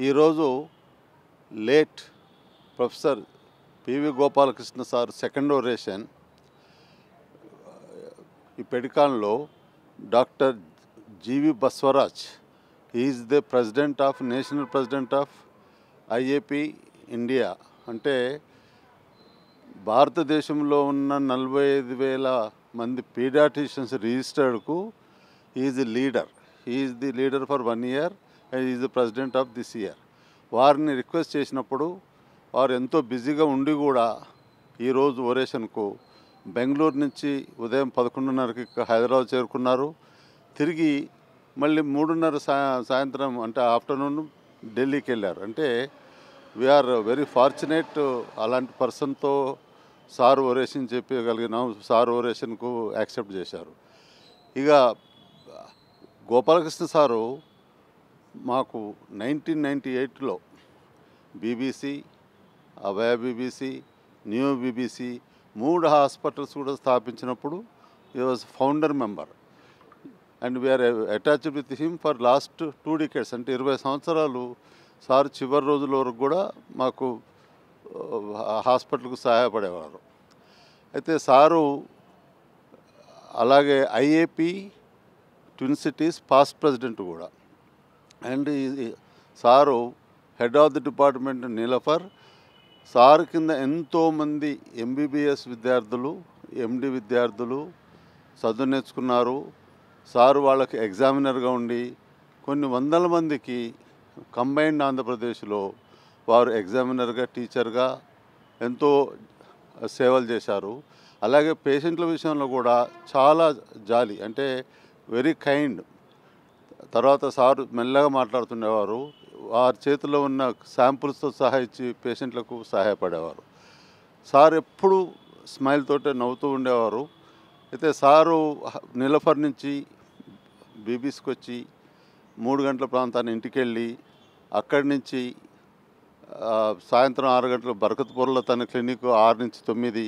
ఈరోజు late professor PV Gopalakrishna sir second oration ఈ పెడికాన్లో doctor GV Basavaraj is the president of national president of IAP India. అంటే భారతదేశంలో ఉన్న 45,000 మంది పీడియాట్రిషియన్స్ రిజిస్టర్డ్కు is the leader for 1 year and is the president of this year. వారిని request చేసినప్పుడు వారు ఎంతో బిజీగా ఉండి కూడా ఈరోజు ఒరేషన్కు బెంగళూరు నుంచి ఉదయం 11:30కి హైదరాబాద్ చేరుకున్నారు. తిరిగి మళ్ళీ 3:30 సాయంత్రం అంటే ఆఫ్టర్నూన్ ఢిల్లీకి వెళ్ళారు. అంటే వీఆర్ వెరీ ఫార్చునేట్ అలాంటి పర్సన్తో సార్ ఒరేషన్ చెప్పగలిగినాం. సార్ ఒరేషన్కు యాక్సెప్ట్ చేశారు. ఇక గోపాలకృష్ణ సారు మాకు 1998లో BBC, Abhaya BBC, new BBC 3 hospitals కూడా స్థాపించినప్పుడు he was founder member and we are attached with him for last 2 decades. అంటే 20 సంవత్సరాలు సార్ చివరి రోజుల వరకు కూడా మాకు హాస్పిటల్కు సహాయపడేవారు. అయితే సారు అలాగే IAP twin cities past president కూడా. And sir head of the department Niloufer. Sir కింద ఎంతోమంది ఎంబీబీఎస్ విద్యార్థులు, ఎండి విద్యార్థులు చదువు నేర్చుకున్నారు. సారు వాళ్ళకి ఎగ్జామినర్గా ఉండి కొన్ని వందల మందికి కంబైన్డ్ ఆంధ్రప్రదేశ్లో వారు ఎగ్జామినర్గా, టీచర్గా ఎంతో సేవలు చేశారు. అలాగే పేషెంట్ల విషయంలో కూడా చాలా జాలి, అంటే వెరీ కైండ్. తర్వాత సారు మెల్లగా మాట్లాడుతుండేవారు. వారి చేతిలో ఉన్న శాంపుల్స్తో సహా ఇచ్చి పేషెంట్లకు సహాయపడేవారు. సార్ ఎప్పుడు స్మైల్ తోటే నవ్వుతూ ఉండేవారు. అయితే సారు నీలఫర్ నుంచి బీబీసీకి వచ్చి 3 గంటల ప్రాంతాన్ని ఇంటికి వెళ్ళి అక్కడి నుంచి సాయంత్రం 6 గంటలకు బరకత్పూర్లో తన క్లినిక్ 6 నుంచి 9,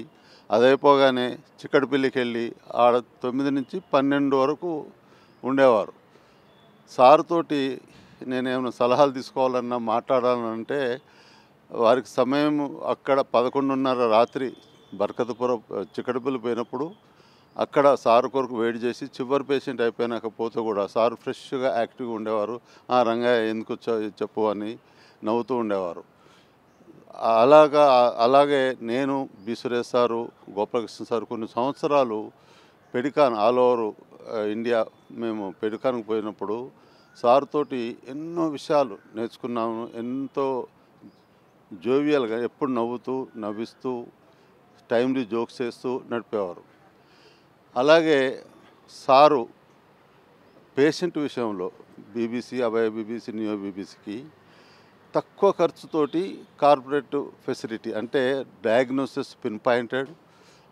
అదైపోగానే చిక్కడపల్లికి వెళ్ళి ఆడ 9 నుంచి 12 వరకు ఉండేవారు. సార్ తోటి నేనేమైనా సలహాలు తీసుకోవాలన్నా, మాట్లాడాలంటే వారికి సమయం అక్కడ 11:30 రాత్రి బరకత్పురం చిక్కడపల్లి పోయినప్పుడు అక్కడ సారు కొరకు వెయిట్ చేసి చివరి పేషెంట్ అయిపోయినాక పోతే కూడా సారు ఫ్రెష్గా యాక్టివ్గా ఉండేవారు. రంగయ్య ఎందుకు చెప్పు అని నవ్వుతూ ఉండేవారు. అలాగే నేను, B Suresh sir, Gopalakrishna sir కొన్ని సంవత్సరాలు పెడికాన్ ఆల్ ఓవర్ ఇండియా మేము పెడికాన్కి పోయినప్పుడు సార్ తోటి ఎన్నో విషయాలు నేర్చుకున్నాము. ఎంతో జోవియల్గా ఎప్పుడు నవ్విస్తూ టైమ్లీ జోక్స్ చేస్తూ నడిపేవారు. అలాగే సారు పేషెంట్ విషయంలో బీబీసీ, అభయ బీబీసీ, న్యూ బీబీసీకి తక్కువ ఖర్చుతోటి కార్పొరేట్ ఫెసిలిటీ, అంటే డయాగ్నోసిస్ పిన్ పాయింటెడ్,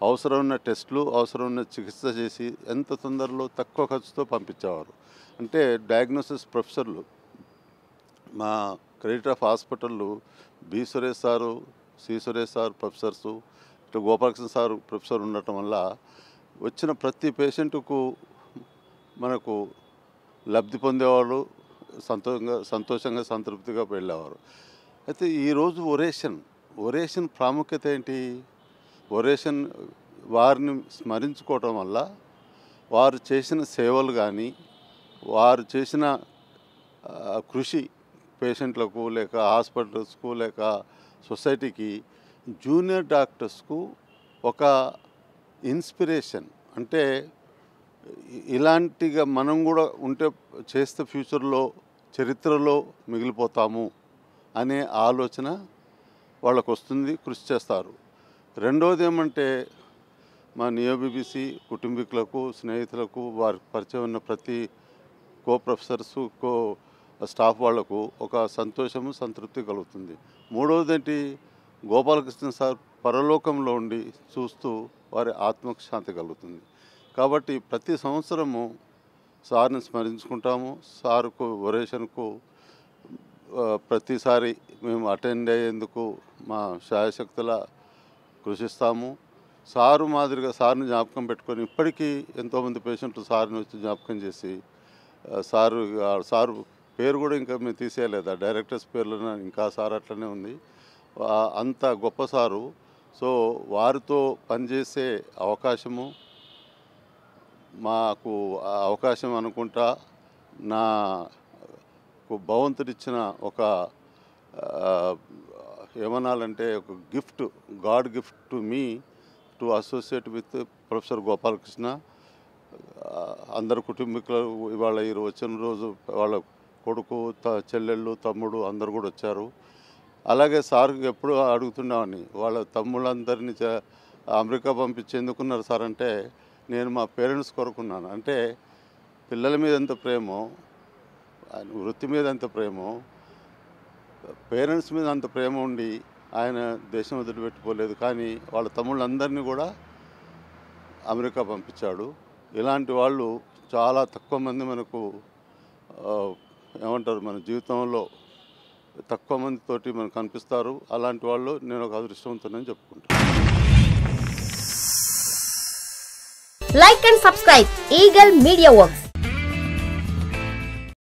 అవసరమైన టెస్టులు, అవసరమైన చికిత్స చేసి ఎంత తొందరలో తక్కువ ఖర్చుతో పంపించేవారు. అంటే డయాగ్నోసిస్ ప్రొఫెసర్లు మా క్రెడిట్ ఆఫ్ హాస్పిటళ్ళు B Suresh sir, C Suresh sir professors, ఇట్లా గోపాలకృష్ణ సారు ప్రొఫెసర్ ఉండటం వల్ల వచ్చిన ప్రతి పేషెంట్కు మనకు లబ్ధి పొందేవాళ్ళు, సంతోషంగా సంతృప్తిగా వెళ్ళేవారు. అయితే ఈరోజు ఒరేషన్ ప్రాముఖ్యత ఏంటి? ఒరేషన్ వారిని స్మరించుకోవటం వల్ల వారు చేసిన సేవలు కానీ, వారు చేసిన కృషి పేషెంట్లకు, లేక హాస్పిటల్స్కు, లేక సొసైటీకి, జూనియర్ డాక్టర్స్కు ఒక ఇన్స్పిరేషన్. అంటే ఇలాంటిగా మనం కూడా ఉంటే చేస్తే ఫ్యూచర్లో చరిత్రలో మిగిలిపోతాము అనే ఆలోచన వాళ్ళకు వస్తుంది, కృషి చేస్తారు. రెండవది ఏమంటే మా నియో బీబీసీ కుటుంబీకులకు, స్నేహితులకు, వారికి పరిచయం ఉన్న ప్రతి ప్రొఫెసర్సు, స్టాఫ్ వాళ్లకు ఒక సంతోషము, సంతృప్తి కలుగుతుంది. మూడవది ఏంటి? గోపాలకృష్ణ సార్ పరలోకంలో ఉండి చూస్తూ వారి ఆత్మకు శాంతి కలుగుతుంది. కాబట్టి ప్రతి సంవత్సరము సార్ని స్మరించుకుంటాము. సార్కు ఒరేషన్కు ప్రతిసారి మేము అటెండ్ అయ్యేందుకు మా శాయశక్తుల కృషిస్తాము. సారు మాదిరిగా సార్ని జ్ఞాపకం పెట్టుకొని ఇప్పటికీ ఎంతోమంది పేషెంట్లు సార్ని వచ్చి జ్ఞాపకం చేసి సారు పేరు కూడా ఇంకా మేము తీసేయలేదు, ఆ డైరెక్టర్స్ పేర్లు ఇంకా సార్ అట్లనే ఉంది. అంత గొప్ప సారు. సో వారితో పనిచేసే అవకాశము మాకు అవకాశం అనుకుంటా నాకు భగవంతుడిచ్చిన ఒక ఏమనాలంటే ఒక gift, God gift to me to associate with professor Gopalakrishna. అందరు కుటుంబీకులు ఇవాళ వచ్చిన రోజు వాళ్ళ కొడుకు, చెల్లెళ్ళు, తమ్ముడు అందరు కూడా వచ్చారు. అలాగే సార్ ఎప్పుడు అడుగుతున్నామని వాళ్ళ తమ్ముళ్ళందరినీ అమెరికా పంపించేందుకున్నారు సార్ అంటే, నేను మా పేరెంట్స్ కొరకున్నాను. అంటే పిల్లల మీద ఎంత ప్రేమో, వృత్తి మీద ఎంత ప్రేమో, పేరెంట్స్ మీద అంత ప్రేమ ఉండి ఆయన దేశం వదిలిపెట్టుకోలేదు. కానీ వాళ్ళ తమ్ముళ్ళందరినీ కూడా అమెరికా పంపించాడు. ఇలాంటి వాళ్ళు చాలా తక్కువ మంది మనకు ఏమంటారు మన జీవితంలో తక్కువ మందితోటి మనకు కనిపిస్తారు. అలాంటి వాళ్ళు నేను ఒక అదృష్టవంతునని చెప్పుకుంటాను. Like and subscribe Eagle Media Works.